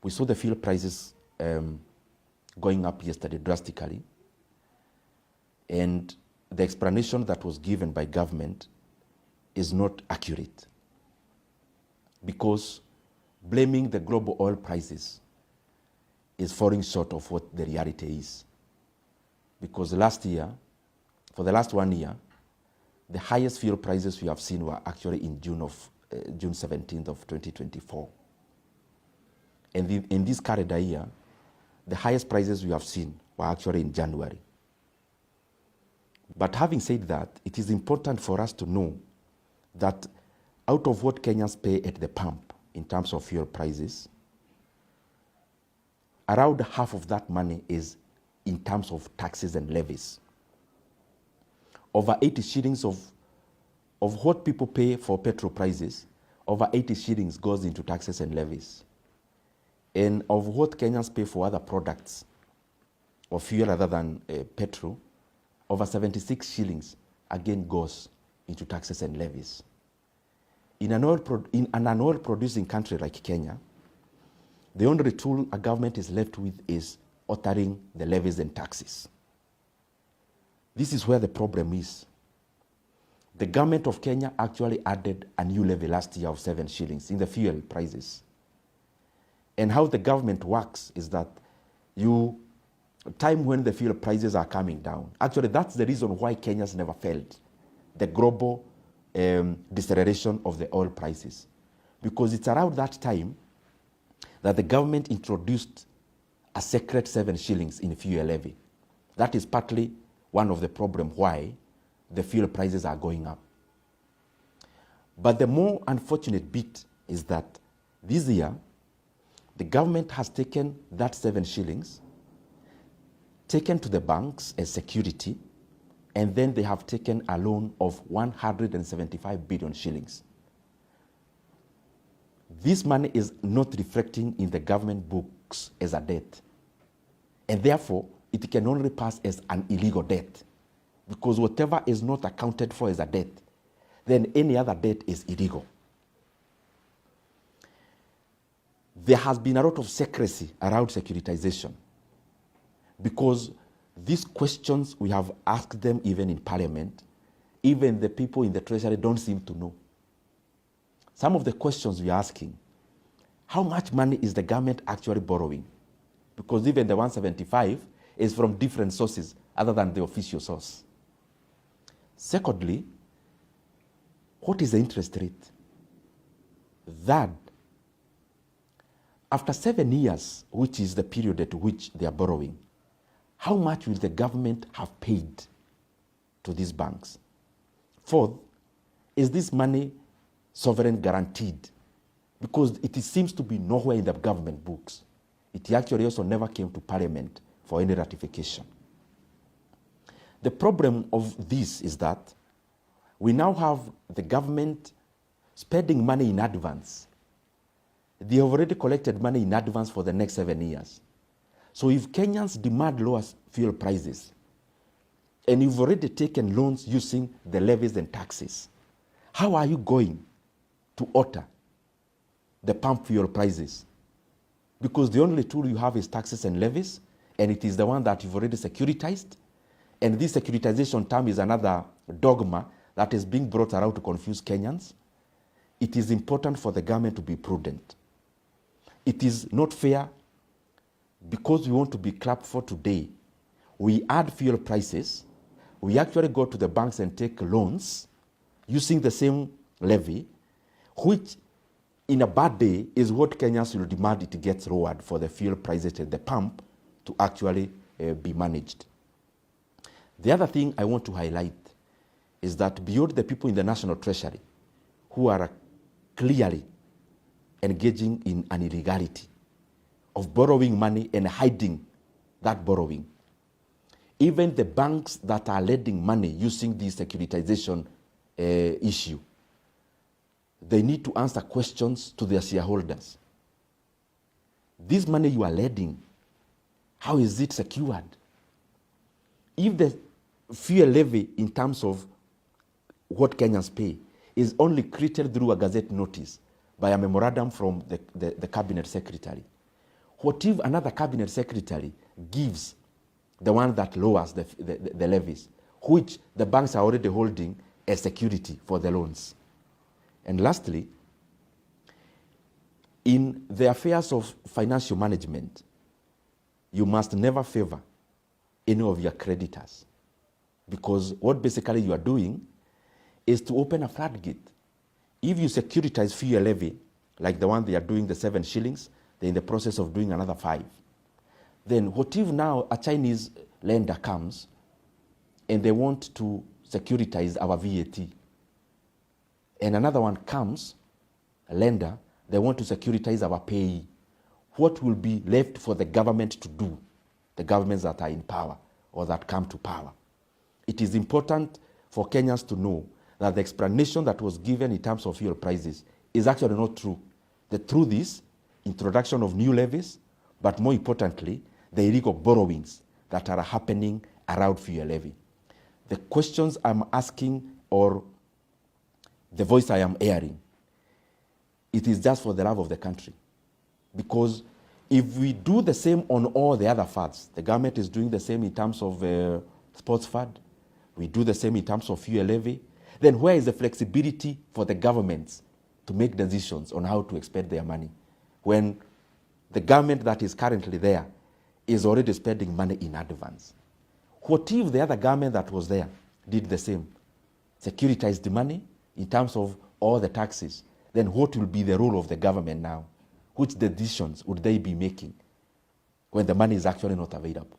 We saw the fuel prices going up yesterday drastically, and the explanation that was given by government is not accurate, because blaming the global oil prices is falling short of what the reality is. Because last year, for the last 1 year, the highest fuel prices we have seen were actually in June 17th of 2024. And in this calendar year, the highest prices we have seen were actually in January. But having said that, it is important for us to know that out of what Kenyans pay at the pump in terms of fuel prices, around half of that money is in terms of taxes and levies. Over 80 shillings of what people pay for petrol prices, over 80 shillings goes into taxes and levies. And of what Kenyans pay for other products or fuel other than petrol, over 76 shillings again goes into taxes and levies. In an oil-producing country like Kenya, the only tool a government is left with is altering the levies and taxes. This is where the problem is. The government of Kenya actually added a new levy last year of 7 shillings in the fuel prices. And how the government works is that time when the fuel prices are coming down, actually that's the reason why Kenyans never felt the global deceleration of the oil prices. Because it's around that time that the government introduced a secret 7 shillings in fuel levy. That is partly one of the problems why the fuel prices are going up. But the more unfortunate bit is that this year, the government has taken that 7 shillings, taken to the banks as security, and then they have taken a loan of 175 billion shillings. This money is not reflecting in the government books as a debt. And therefore, it can only pass as an illegal debt. Because whatever is not accounted for as a debt, then any other debt is illegal. There has been a lot of secrecy around securitization, because these questions, we have asked them even in Parliament, even the people in the Treasury don't seem to know. Some of the questions we are asking, how much money is the government actually borrowing? Because even the 175 is from different sources other than the official source. Secondly, what is the interest rate? Third, after 7 years, which is the period at which they are borrowing, how much will the government have paid to these banks? Fourth, is this money sovereign guaranteed? Because it seems to be nowhere in the government books. It actually also never came to Parliament for any ratification. The problem of this is that we now have the government spending money in advance. They have already collected money in advance for the next 7 years. So if Kenyans demand lower fuel prices, and you've already taken loans using the levies and taxes, how are you going to alter the pump fuel prices? Because the only tool you have is taxes and levies, and it is the one that you've already securitized. And this securitization term is another dogma that is being brought around to confuse Kenyans. It is important for the government to be prudent. It is not fair, because we want to be clapped for today. We add fuel prices, we actually go to the banks and take loans using the same levy, which in a bad day is what Kenyans will demand it gets lowered for the fuel prices at the pump to actually be managed. The other thing I want to highlight is that beyond the people in the National Treasury who are clearly engaging in an illegality of borrowing money and hiding that borrowing, even the banks that are lending money using this securitization issue, they need to answer questions to their shareholders. This money you are lending, how is it secured? If the fuel levy in terms of what Kenyans pay is only created through a gazette notice by a memorandum from the cabinet secretary, What if another cabinet secretary gives the one that lowers the levies, which the banks are already holding as security for the loans? And lastly, in the affairs of financial management, you must never favor any of your creditors, because what basically you are doing is to open a floodgate. If you securitize fuel levy, like the one they are doing, the 7 shillings, they're in the process of doing another 5. Then what if now a Chinese lender comes and they want to securitize our VAT? And another one comes, a lender, they want to securitize our payee. What will be left for the government to do, the governments that are in power or that come to power? It is important for Kenyans to know that the explanation that was given in terms of fuel prices is actually not true. The truth is introduction of new levies, but more importantly, the illegal borrowings that are happening around fuel levy. The questions I'm asking, or the voice I am airing, it is just for the love of the country. Because if we do the same on all the other funds, the government is doing the same in terms of sports fund, we do the same in terms of fuel levy, then where is the flexibility for the governments to make decisions on how to expend their money when the government that is currently there is already spending money in advance? What if the other government that was there did the same, securitized the money in terms of all the taxes? Then what will be the role of the government now? Which decisions would they be making when the money is actually not available?